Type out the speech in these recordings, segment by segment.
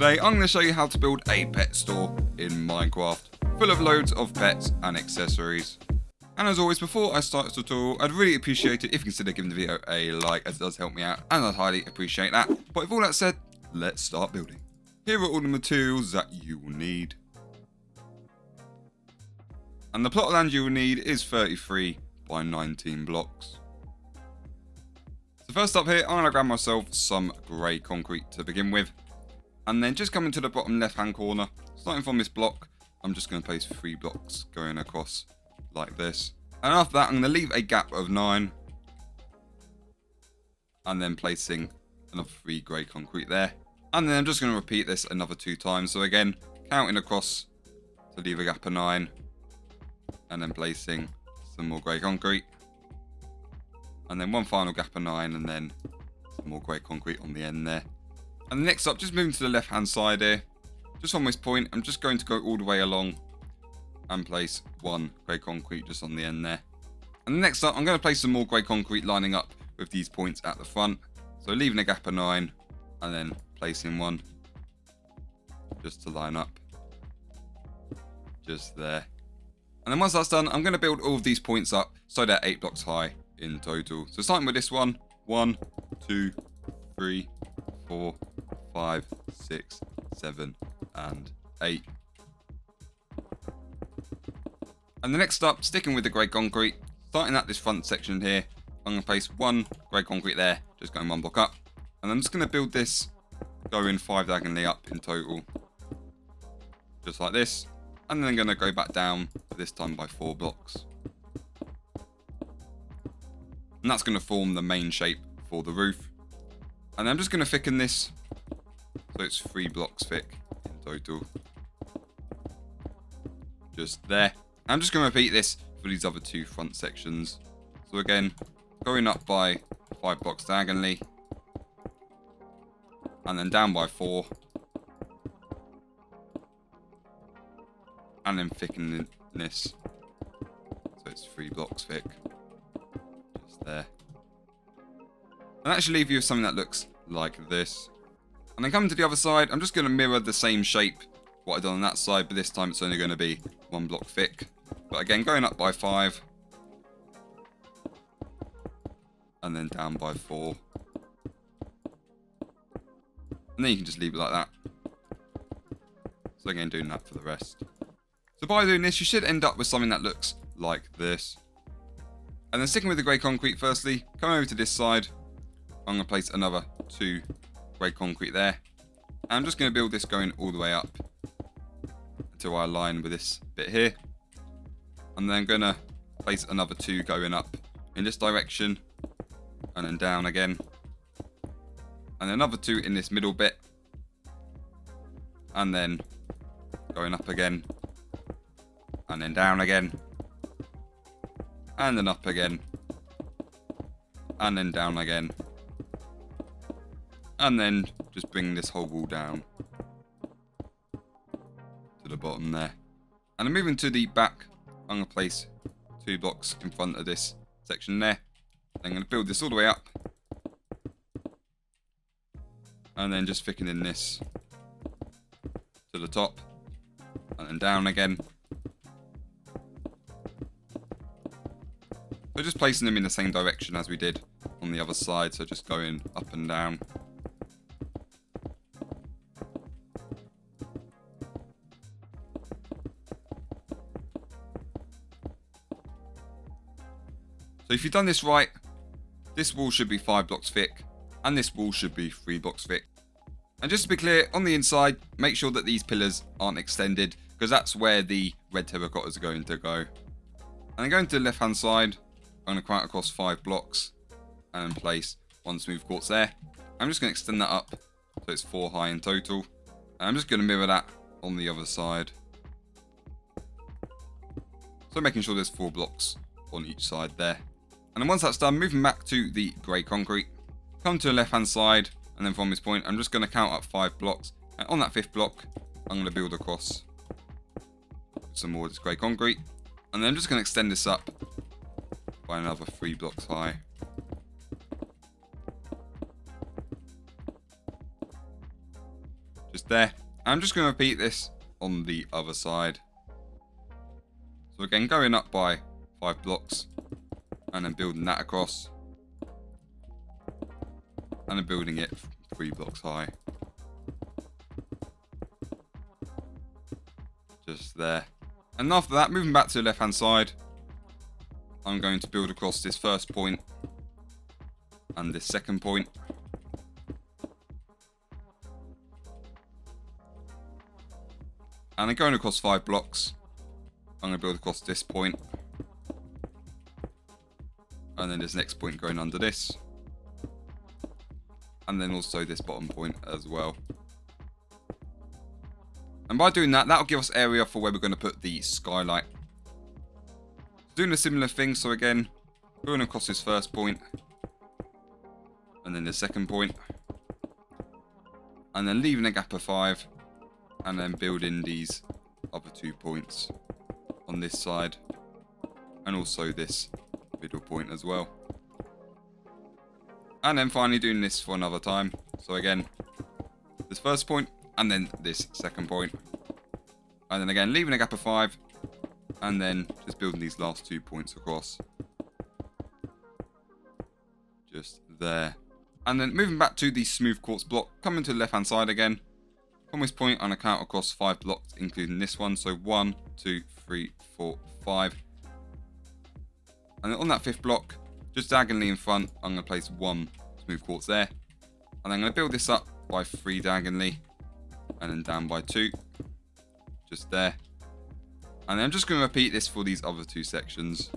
Today I'm going to show you how to build a pet store in Minecraft, full of loads of pets and accessories. And as always, before I start this tutorial, I'd really appreciate it if you consider giving the video a like, as it does help me out, and I'd highly appreciate that. But with all that said, let's start building. Here are all the materials that you will need. And the plot of land you will need is 33 by 19 blocks. So first up here, I'm going to grab myself some grey concrete to begin with. And then just coming to the bottom left hand corner, starting from this block, I'm just going to place 3 blocks going across like this. And after that, I'm going to leave a gap of 9. And then placing another 3 grey concrete there. And then I'm just going to repeat this another 2 times. So again, counting across to leave a gap of 9. And then placing some more grey concrete. And then one final gap of 9, and then some more grey concrete on the end there. And next up, just moving to the left hand side here. Just on this point, I'm just going to go all the way along and place 1 grey concrete just on the end there. And next up, I'm going to place some more grey concrete lining up with these points at the front. So leaving a gap of 9 and then placing 1 just to line up just there. And then once that's done, I'm going to build all of these points up so they're 8 blocks high in total. So starting with this one, 1, 2, 3, 4, 5, 6, 7, and 8. And the next up, sticking with the grey concrete, starting at this front section here, I'm going to place 1 grey concrete there, just going 1 block up. And I'm just going to build this going 5 diagonally up in total, just like this. And then I'm going to go back down, this time by 4 blocks. And that's going to form the main shape for the roof. And I'm just going to thicken this, so it's 3 blocks thick in total. Just there. I'm just going to repeat this for these other 2 front sections. So again, going up by 5 blocks diagonally. And then down by 4. And then thickening this, so it's 3 blocks thick. Just there. And that should leave you with something that looks like this. And then coming to the other side, I'm just going to mirror the same shape what I've done on that side, but this time it's only going to be 1 block thick. But again, going up by 5. And then down by 4. And then you can just leave it like that. So again, doing that for the rest. So by doing this, you should end up with something that looks like this. And then sticking with the grey concrete firstly, come over to this side. I'm going to place another 2 grey concrete there. And I'm just going to build this going all the way up until I align with this bit here. And then I'm going to place another 2 going up in this direction. And then down again. And another 2 in this middle bit. And then going up again. And then down again. And then up again. And then down again. And then just bring this whole wall down to the bottom there. And then moving to the back, I'm going to place 2 blocks in front of this section there. I'm going to build this all the way up. And then just thickening this to the top. And then down again. So just placing them in the same direction as we did on the other side, so just going up and down. So if you've done this right, this wall should be 5 blocks thick, and this wall should be 3 blocks thick. And just to be clear, on the inside, make sure that these pillars aren't extended, because that's where the red terracottas are going to go. And then going to the left hand side, I'm going to count across 5 blocks and then place 1 smooth quartz there. I'm just going to extend that up so it's 4 high in total. And I'm just going to mirror that on the other side. So making sure there's 4 blocks on each side there. And then once that's done, moving back to the grey concrete. Come to the left hand side, and then from this point, I'm just going to count up 5 blocks. And on that 5th block, I'm going to build across some more of this grey concrete. And then I'm just going to extend this up by another 3 blocks high. just there. I'm just going to repeat this on the other side. So again, going up by 5 blocks and then building that across and then building it 3 blocks high. Just there. And after that, moving back to the left hand side, I'm going to build across this first point and this second point. And then going across 5 blocks, I'm going to build across this point. And then this next point going under this. And then also this bottom point as well. And by doing that, that'll give us area for where we're going to put the skylight. Doing a similar thing, so again, going across this first point. And then the second point. And then leaving a gap of 5. And then building these other 2 points on this side. And also this middle point as well. And then finally doing this for another time. So again, this first point and then this second point. And then again, leaving a gap of 5. And then just building these last 2 points across. Just there. And then moving back to the smooth quartz block, coming to the left hand side again. From this point, I'm going to count across 5 blocks, including this one. So 1, 2, 3, 4, 5. And then on that 5th block, just diagonally in front, I'm going to place 1 smooth quartz there. And I'm going to build this up by 3 diagonally. And then down by 2. Just there. And then I'm just going to repeat this for these other 2 sections.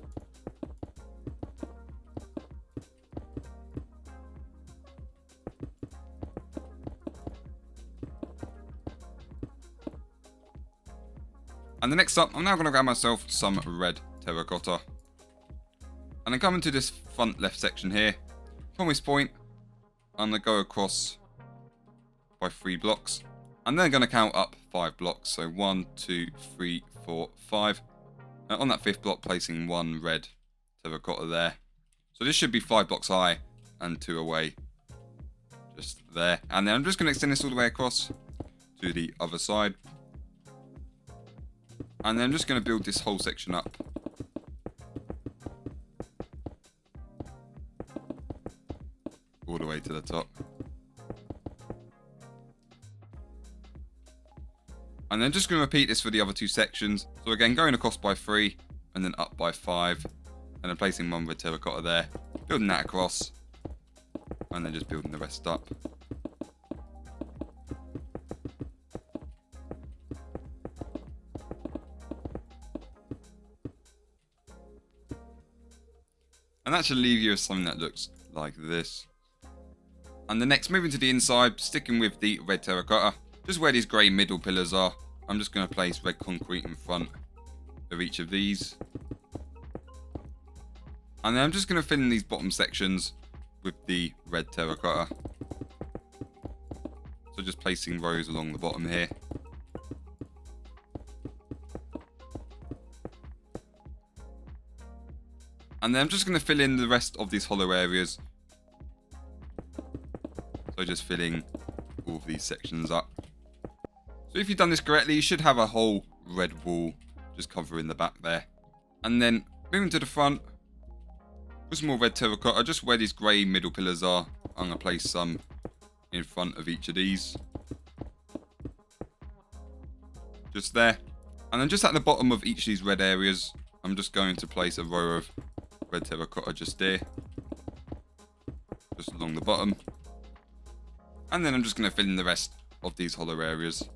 And the next up, I'm now going to grab myself some red terracotta. And then come into this front left section here. From this point, I'm going to go across by 3 blocks. And then I'm going to count up 5 blocks. So 1, 2, 3, 4, 5. And on that 5th block, placing 1 red terracotta there. So this should be 5 blocks high and 2 away. Just there. And then I'm just going to extend this all the way across to the other side. And then I'm just going to build this whole section up. All the way to the top. And then just going to repeat this for the other 2 sections. So again, going across by 3 and then up by 5. And then placing 1 red terracotta there. Building that across. And then just building the rest up. And that should leave you with something that looks like this. And the next, moving to the inside, sticking with the red terracotta, just where these grey middle pillars are, I'm just going to place red concrete in front of each of these. And then I'm just going to fill in these bottom sections with the red terracotta. So just placing rows along the bottom here. And then I'm just going to fill in the rest of these hollow areas. So just filling all of these sections up. So if you've done this correctly, you should have a whole red wall just covering the back there. And then moving to the front, with some more red terracotta, just where these grey middle pillars are, I'm going to place some in front of each of these. Just there. And then just at the bottom of each of these red areas, I'm just going to place a row of red terracotta just there. Just along the bottom. And then I'm just going to fill in the rest of these hollow areas.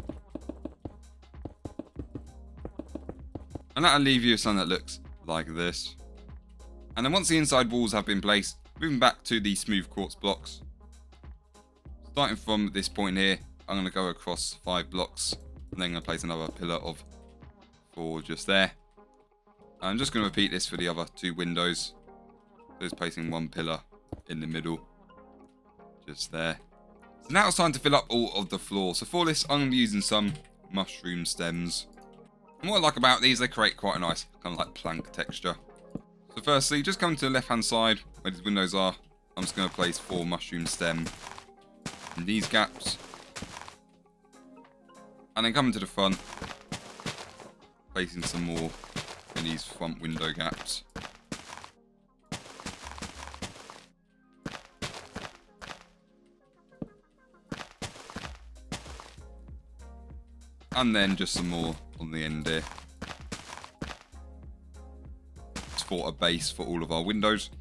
And that'll leave you something that looks like this. And then once the inside walls have been placed, moving back to the smooth quartz blocks. Starting from this point here, I'm going to go across 5 blocks. And then I'm going to place another pillar of 4 just there. I'm just going to repeat this for the other 2 windows. Just placing 1 pillar in the middle. Just there. So now it's time to fill up all of the floor. So for this, I'm going to be using some mushroom stems. And what I like about these, they create quite a nice kind of like plank texture. So firstly, just come to the left hand side where these windows are. I'm just going to place 4 mushroom stem in these gaps. And then coming to the front, placing some more in these front window gaps. And then just some more on the end here. Just for a base for all of our windows.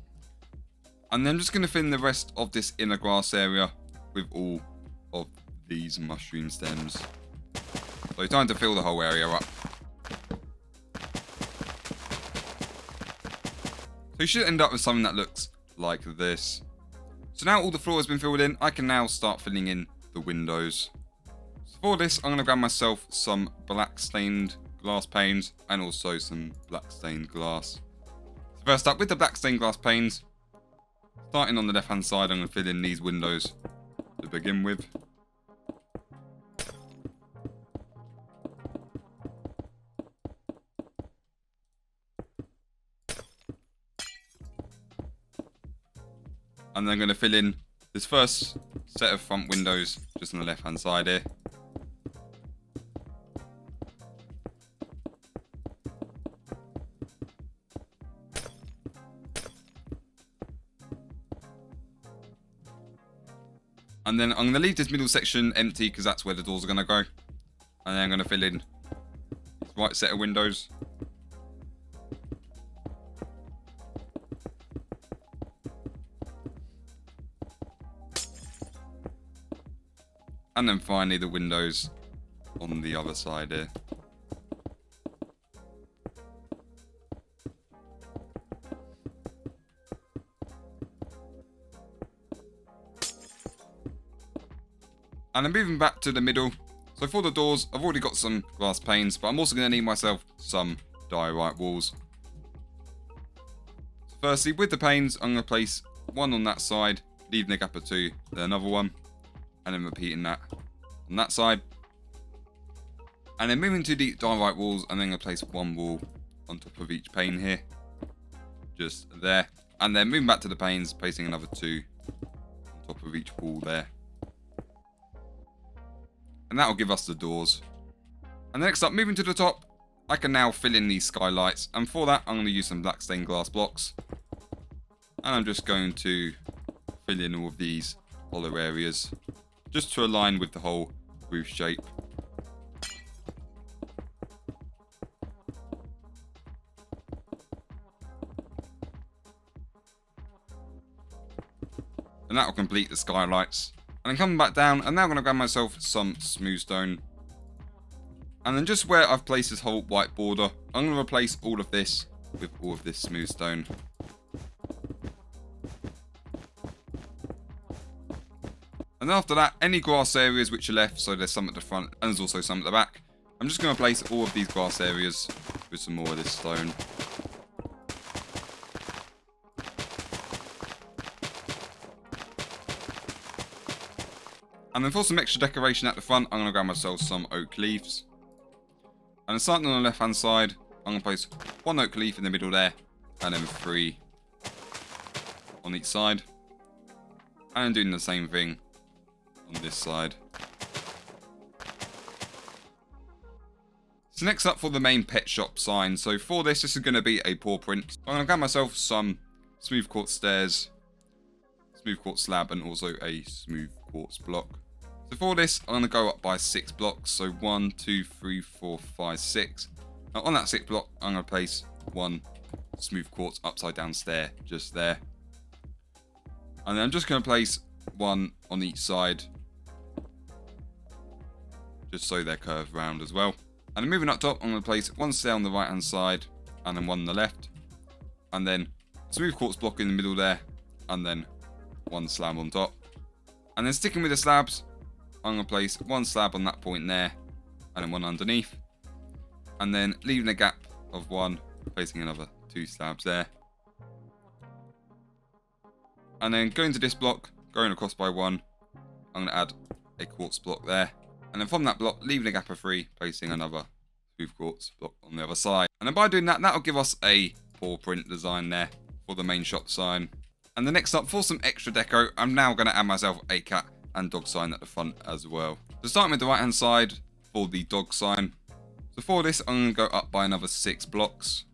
And then I'm just going to fill in the rest of this inner grass area with all of these mushroom stems. So time to fill the whole area up. So you should end up with something that looks like this. So now all the floor has been filled in, I can now start filling in the windows. So for this, I'm going to grab myself some black stained glass panes and also some black stained glass. So first up, with the black stained glass panes, starting on the left hand side, I'm going to fill in these windows to begin with. And then I'm going to fill in this first set of front windows just on the left hand side here. And then I'm going to leave this middle section empty because that's where the doors are going to go. And then I'm going to fill in this right set of windows. And then finally the windows on the other side here. And I'm moving back to the middle. So for the doors, I've already got some glass panes, but I'm also going to need myself some diorite walls. So firstly, with the panes, I'm going to place one on that side, leaving a gap of 2, then another one. And then repeating that on that side. And then moving to the diorite walls, and then going to place one wall on top of each pane here. Just there. And then moving back to the panes, placing another 2 on top of each wall there. And that will give us the doors. And next up, moving to the top, I can now fill in these skylights. And for that, I'm going to use some black stained glass blocks. And I'm just going to fill in all of these hollow areas, just to align with the whole roof shape. And that will complete the skylights. And then coming back down, I'm now going to grab myself some smooth stone. And then just where I've placed this whole white border, I'm going to replace all of this with all of this smooth stone. And after that, any grass areas which are left, so there's some at the front and there's also some at the back, I'm just going to place all of these grass areas with some more of this stone. And then for some extra decoration at the front, I'm going to grab myself some oak leaves. And then starting on the left hand side, I'm going to place 1 oak leaf in the middle there, and then 3 on each side. And then doing the same thing on this side. So next up for the main pet shop sign. So for this is going to be a paw print. So I'm going to grab myself some smooth quartz stairs, smooth quartz slab, and also a smooth quartz block. So for this, I'm going to go up by 6 blocks. So 1, 2, 3, 4, 5, 6. Now on that 6th block, I'm going to place 1 smooth quartz upside down stair just there. And then I'm just going to place 1 on each side, just so they're curved round as well. And then moving up top, I'm going to place 1 stair on the right hand side, and then 1 on the left. And then smooth quartz block in the middle there, and then 1 slab on top. And then sticking with the slabs, I'm going to place 1 slab on that point there, and then 1 underneath. And then leaving a gap of 1, placing another 2 slabs there. And then going to this block, going across by 1, I'm going to add a quartz block there. And then from that block, leaving a gap of 3, placing another smooth quartz block on the other side. And then by doing that, that'll give us a paw print design there for the main shop sign. And the next up, for some extra deco, I'm now going to add myself a cat and dog sign at the front as well. So starting with the right hand side, for the dog sign. So for this, I'm going to go up by another 6 blocks.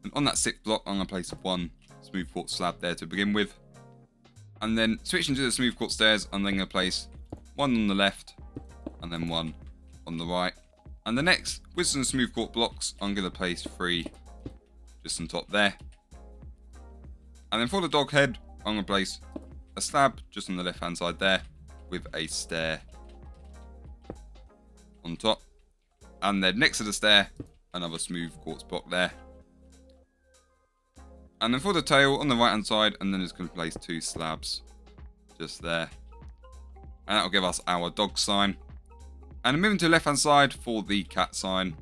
And on that 6th block, I'm going to place one smooth quartz slab there to begin with. And then switching to the smooth quartz stairs, I'm then going to place one on the left and then one on the right. And the next, with some smooth quartz blocks, I'm going to place 3 just on top there. And then for the dog head, I'm going to place a slab just on the left hand side there with a stair on top. And then next to the stair, another smooth quartz block there. And then for the tail on the right hand side, and then just going to place 2 slabs just there. And that will give us our dog sign. And then moving to the left hand side for the cat sign.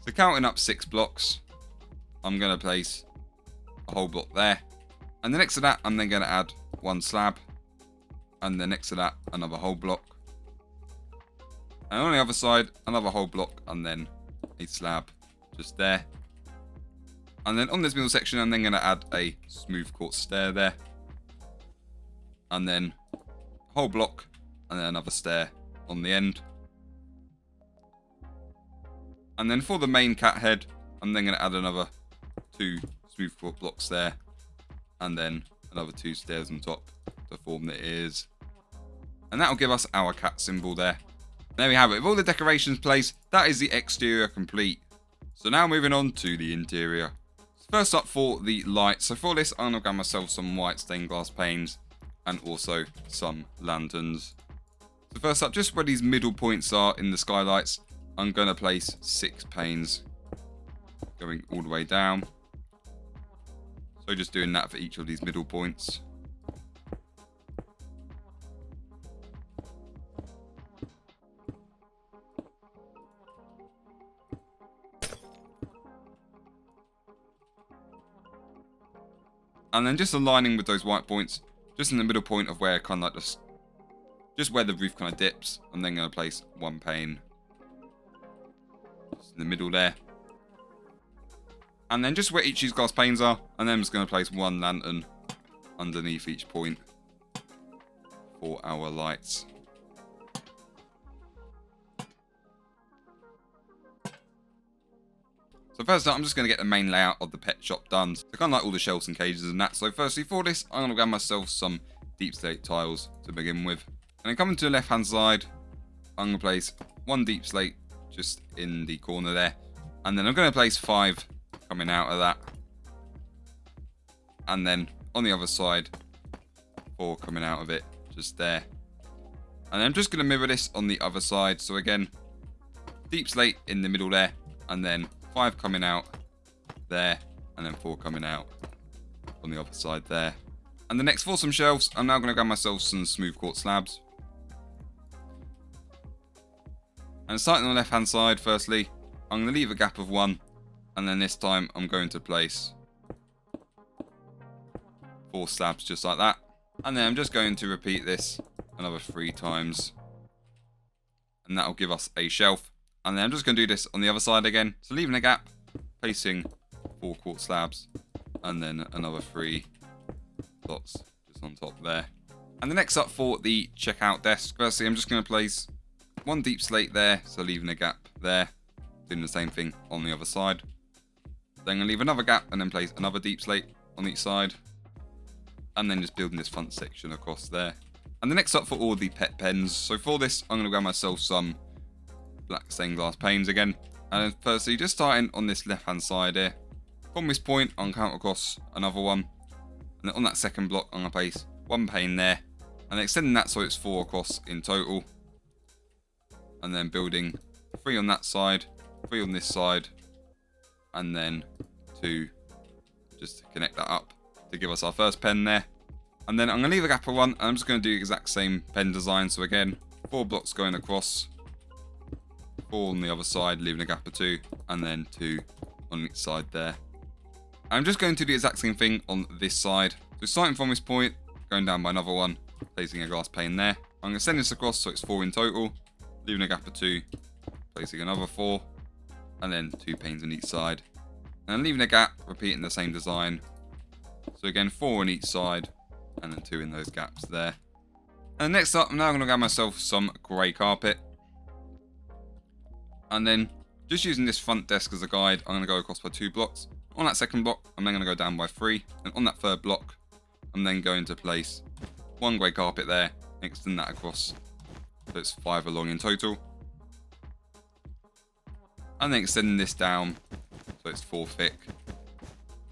So counting up 6 blocks, I'm going to place a whole block there. And then next to that, I'm then going to add 1 slab. And then next to that, another whole block. And on the other side, another whole block and then a slab just there. And then on this middle section, I'm then going to add a smooth quartz stair there. And then a whole block and then another stair on the end. And then for the main cat head, I'm then going to add another 2 smooth quartz blocks there. And then another 2 stairs on top to form the ears. And that will give us our cat symbol there. There we have it. With all the decorations placed, that is the exterior complete. So now moving on to the interior. First up for the lights. So for this, I'm going to grab myself some white stained glass panes and also some lanterns. So first up, just where these middle points are in the skylights, I'm going to place 6 panes going all the way down. So just doing that for each of these middle points. And then just aligning with those white points, just in the middle point of where kind of like just where the roof kind of dips, I'm then going to place 1 pane just in the middle there. And then just where each of these glass panes are, and then I'm just going to place 1 lantern underneath each point for our lights. So first up, I'm just going to get the main layout of the pet shop done. So kind of like all the shelves and cages and that. So firstly for this, I'm going to grab myself some deep slate tiles to begin with. And then coming to the left hand side, I'm going to place 1 deep slate just in the corner there. And then I'm going to place 5 coming out of that. And then on the other side, 4 coming out of it just there. And then I'm just going to mirror this on the other side. So again, deep slate in the middle there. And then 5 coming out there, and then 4 coming out on the other side there. And the next for some shelves, I'm now going to grab myself some smooth quartz slabs. And starting on the left hand side, firstly, I'm going to leave a gap of 1, and then this time I'm going to place 4 slabs just like that. And then I'm just going to repeat this another 3 times, and that will give us a shelf. And then I'm just going to do this on the other side again. So leaving a gap, placing 4 quartz slabs, and then another 3 dots just on top there. And the next up for the checkout desk. Firstly, I'm just going to place 1 deep slate there, so leaving a gap there. Doing the same thing on the other side. Then I'm going to leave another gap and then place another deep slate on each side. And then just building this front section across there. And the next up for all the pet pens. So for this, I'm going to grab myself some black stained glass panes again. And then firstly, just starting on this left hand side here. From this point, I'll count across another one. And then on that second block, I'm going to place 1 pane there. And extending that so it's 4 across in total. And then building 3 on that side, 3 on this side. And then 2 just to connect that up to give us our first pen there. And then I'm going to leave a gap of 1. And I'm just going to do the exact same pen design. So again, 4 blocks going across. 4 on the other side, leaving a gap of 2, and then 2 on each side there. I'm just going to do the exact same thing on this side. So starting from this point, going down by another 1, placing a glass pane there. I'm going to send this across so it's 4 in total, leaving a gap of 2, placing another 4, and then 2 panes on each side. And then leaving a gap, repeating the same design. So again, 4 on each side, and then 2 in those gaps there. And next up, I'm now going to grab myself some grey carpet. And then, just using this front desk as a guide, I'm going to go across by 2 blocks. On that second block, I'm then going to go down by 3. And on that third block, I'm then going to place 1 grey carpet there, and extend that across. So it's 5 along in total. And then extending this down, so it's 4 thick.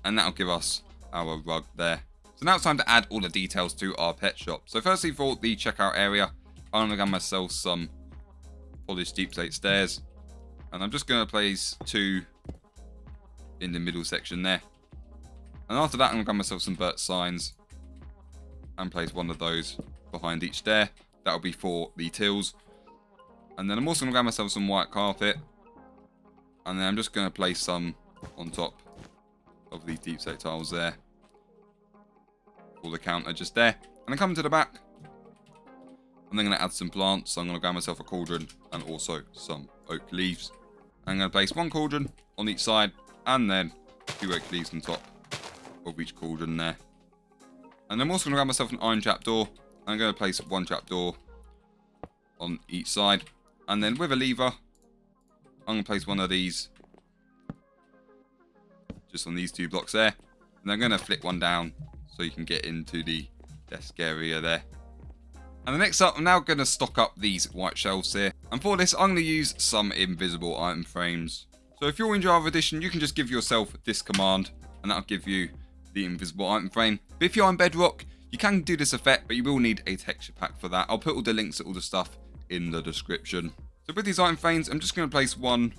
And that'll give us our rug there. So now it's time to add all the details to our pet shop. So firstly, for the checkout area, I'm going to get myself some polished deep slate stairs. And I'm just going to place 2 in the middle section there. And after that, I'm going to grab myself some birch signs and place 1 of those behind each stair. That'll be for the tills. And then I'm also going to grab myself some white carpet. And then I'm just going to place some on top of these deep slate tiles there. For the counter just there. And then coming to the back, I'm then going to add some plants. So I'm going to grab myself a cauldron and also some oak leaves. I'm going to place 1 cauldron on each side and then 2 oak leaves on top of each cauldron there. And I'm also going to grab myself an iron trapdoor. I'm going to place 1 trapdoor on each side. And then with a lever, I'm going to place 1 of these just on these 2 blocks there. And I'm going to flip 1 down so you can get into the desk area there. And the next up, I'm now going to stock up these white shelves here. And for this, I'm going to use some invisible item frames. So if you're in Java Edition, you can just give yourself this command and that'll give you the invisible item frame. But if you're on Bedrock, you can do this effect, but you will need a texture pack for that. I'll put all the links to all the stuff in the description. So with these item frames, I'm just going to place 1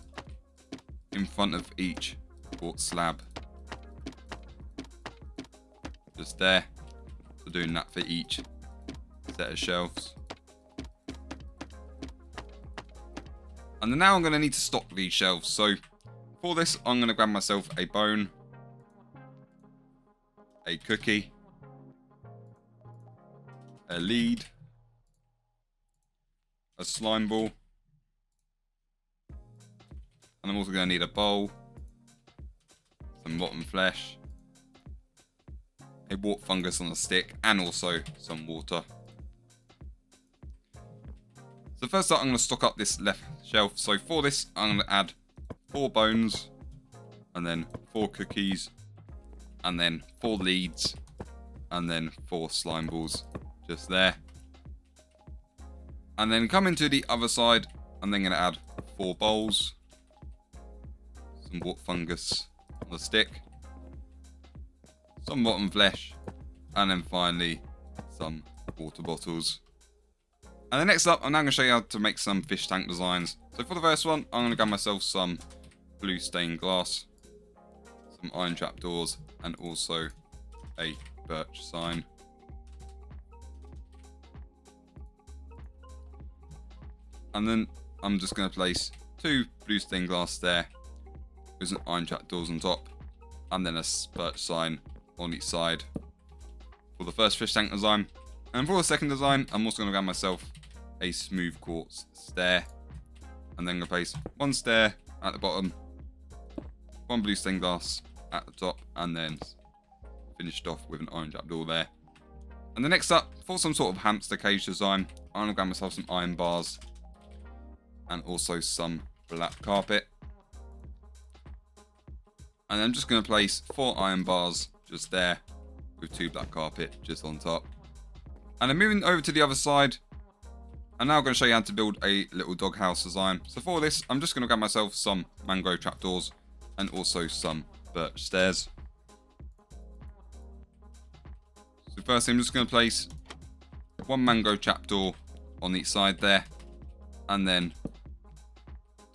in front of each quartz slab. Just there. So doing that for each set of shelves. And then now I'm going to need to stock these shelves. So for this, I'm going to grab myself a bone, a cookie, a lead, a slime ball, and I'm also going to need a bowl, some rotten flesh, a wart fungus on a stick, and also some water. So first up, I'm going to stock up this left shelf. So for this, I'm going to add 4 bones, and then 4 cookies, and then 4 leads, and then 4 slime balls, just there. And then coming to the other side, I'm then going to add 4 bowls, some wart fungus on the stick, some rotten flesh, and then finally some water bottles. And then next up, I'm now going to show you how to make some fish tank designs. So for the first one, I'm going to grab myself some blue stained glass, some iron trapdoors, and also a birch sign. And then I'm just going to place 2 blue stained glass there with some iron trapdoors on top, and then a birch sign on each side for the first fish tank design. And for the second design, I'm also going to grab myself a smooth quartz stair, and then I'm going to place 1 stair at the bottom, 1 blue stained glass at the top, and then finished off with an iron trapdoor there. And the next up, for some sort of hamster cage design, I'm going to grab myself some iron bars and also some black carpet. And I'm just going to place 4 iron bars just there with 2 black carpet just on top. And then moving over to the other side, I'm now going to show you how to build a little doghouse design. So for this, I'm just going to grab myself some mangrove trapdoors and also some birch stairs. So first I'm just going to place 1 mangrove trapdoor on each side there, and then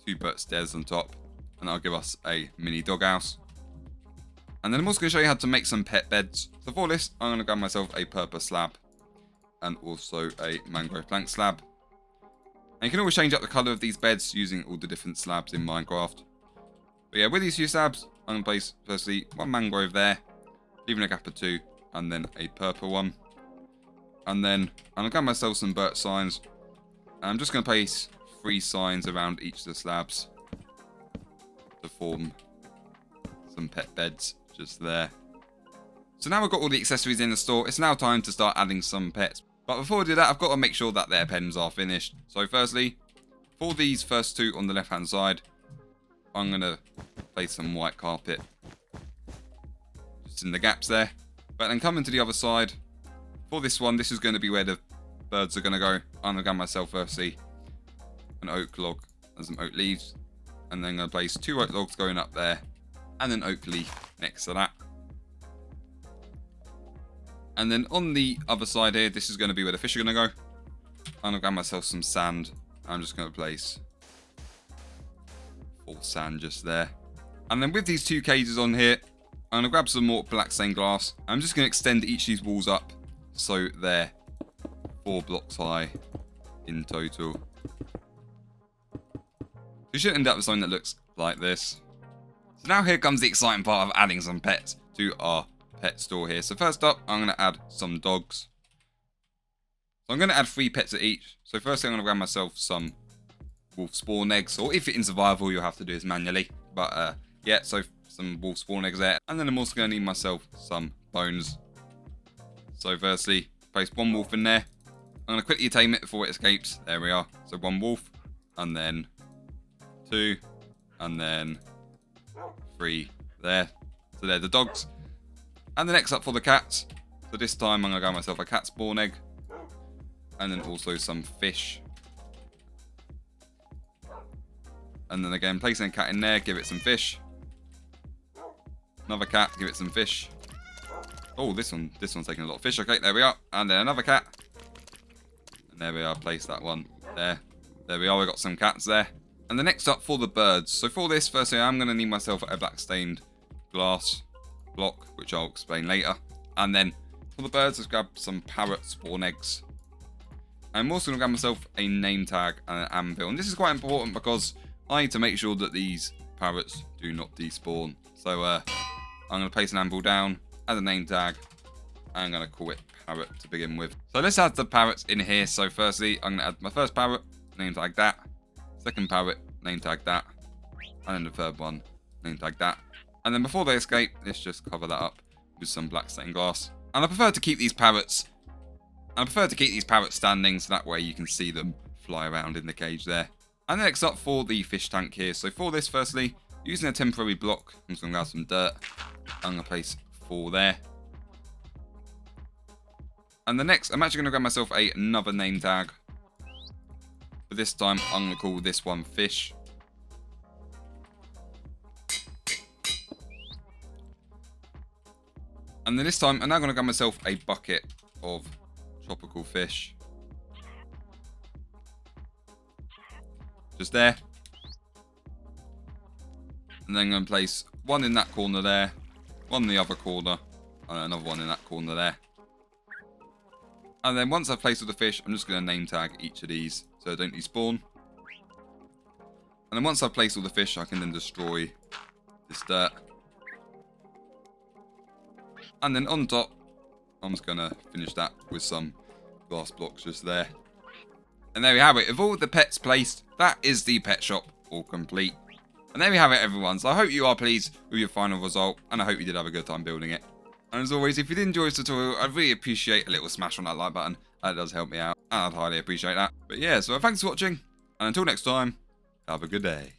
2 birch stairs on top, and that'll give us a mini doghouse. And then I'm also going to show you how to make some pet beds. So for this, I'm going to grab myself a purple slab and also a mangrove plank slab. And you can always change up the colour of these beds using all the different slabs in Minecraft. But yeah, with these few slabs, I'm going to place firstly 1 mangrove there, leaving a gap of 2, and then a purple one. And then I'm going to grab myself some birch signs. And I'm just going to place 3 signs around each of the slabs to form some pet beds just there. So now we've got all the accessories in the store, it's now time to start adding some pets. But before we do that, I've got to make sure that their pens are finished. So firstly, For these first two on the left hand side, I'm going to place some white carpet just in the gaps there. But then coming to the other side, for this one, this is going to be where the birds are going to go. I'm going to grab myself firstly an oak log and some oak leaves. And then I'm going to place 2 oak logs going up there. And then oak leaf next to that. And then on the other side here, this is going to be where the fish are going to go. I'm going to grab myself some sand. I'm just going to place 4 sand just there. And then with these 2 cages on here, I'm going to grab some more black stained glass. I'm just going to extend each of these walls up so they're 4 blocks high in total. You should end up with something that looks like this. So now here comes the exciting part of adding some pets to our pet store here. So first up, I'm going to add some dogs. So I'm going to add 3 pets at each. So firstly, I'm going to grab myself some wolf spawn eggs. Or if it's in survival, you'll have to do this manually. But yeah, so some wolf spawn eggs there. And then I'm also going to need myself some bones. So firstly, place 1 wolf in there. I'm going to quickly tame it before it escapes. There we are. So 1 wolf. And then 2. And then 3 there. So they're the dogs. And the next up for the cats. So this time I'm going to grab myself a cat spawn egg. And then also some fish. And then again, placing a cat in there, give it some fish. Another cat, give it some fish. Oh, this one's taking a lot of fish. Okay, there we are. And then another cat. And there we are, place that one there. There we are, we got some cats there. And the next up for the birds. So for this, firstly, I'm going to need myself a black stained glass block, which I'll explain later. And then for the birds, let's grab some parrot spawn eggs. I'm also going to grab myself a name tag and an anvil. And this is quite important because I need to make sure that these parrots do not despawn. So I'm going to place an anvil down, add a name tag, and I'm going to call it parrot to begin with. So let's add the parrots in here. So firstly, I'm going to add my first parrot, name tag that. Second parrot, name tag that. And then the third one, name tag that. And then before they escape, let's just cover that up with some black stained glass. And I prefer to keep these parrots standing so that way you can see them fly around in the cage there. And next up for the fish tank here. So for this, firstly, using a temporary block, I'm just going to grab some dirt. I'm going to place 4 there. And the next, I'm actually going to grab myself another name tag. But this time, I'm going to call this one fish. And then this time, I'm now going to grab myself a bucket of tropical fish. Just there. And then I'm going to place 1 in that corner there, 1 in the other corner, and another 1 in that corner there. And then once I've placed all the fish, I'm just going to name tag each of these so they don't despawn. And then once I've placed all the fish, I can then destroy this dirt. And then on top, I'm just going to finish that with some glass blocks just there. And there we have it. With all the pets placed, that is the pet shop all complete. And there we have it, everyone. So I hope you are pleased with your final result, and I hope you did have a good time building it. And as always, if you did enjoy this tutorial, I'd really appreciate a little smash on that like button. That does help me out, and I'd highly appreciate that. But yeah, so thanks for watching, and until next time, have a good day.